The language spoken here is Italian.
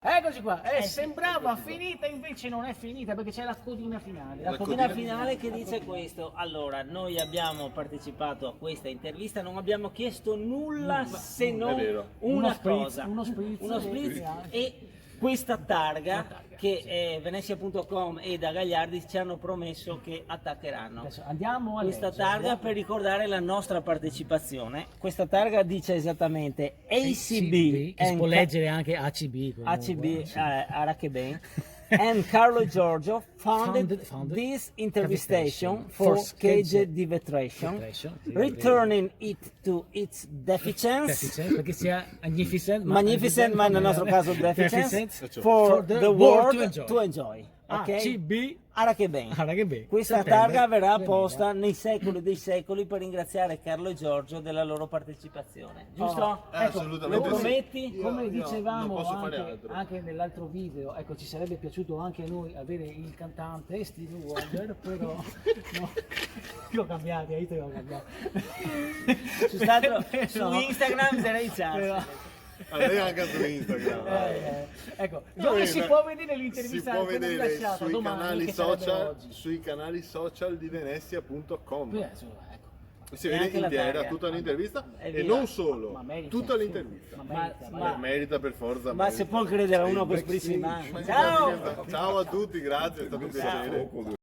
Eccoci qua, sembrava finita, invece non è finita perché c'è la codina finale. La codina finale che dice questo. Allora, noi abbiamo partecipato a questa intervista, non abbiamo chiesto nulla se non una cosa, uno spritz e questa targa che Venezia.com e da Gagliardi ci hanno promesso che attaccheranno. Adesso andiamo a Questa leggere. targa per ricordare la nostra partecipazione. Questa targa dice esattamente ACB, che si può leggere anche ACB. comunque. ACB, Arakebain, and Carlo Giorgio founded this intervistation for scheduled diversion, returning it to its deficiency, perché sia magnificent, ma nel nostro caso deficiency, for the world to enjoy. Ok? ACB Arakebain. Questa targa verrà posta nei secoli dei secoli per ringraziare Carlo e Giorgio della loro partecipazione, giusto? Assolutamente Lo sì. prometti? Come non dicevamo posso fare altro. anche nell'altro video, ecco, ci sarebbe piaciuto anche a noi avere il cantante Stevie Wonder, però no, io ho cambiato, io te l'ho cambiato. Su Instagram sarei Però- Lei anche su Instagram. ecco, dove si può vedere l'intervista Si può appena vedere rilasciata sui domani, canali che sarebbe social, oggi. sui canali social di Venezia.com. Ecco. Si E vede anche la intera targa. tutta l'intervista È e vero. non solo, Ma merita, tutta sì. l'intervista. Ma Merita per forza. Ma se può credere a uno con sprizzi in mano. Ciao! Ciao a tutti, grazie, è stato un piacere.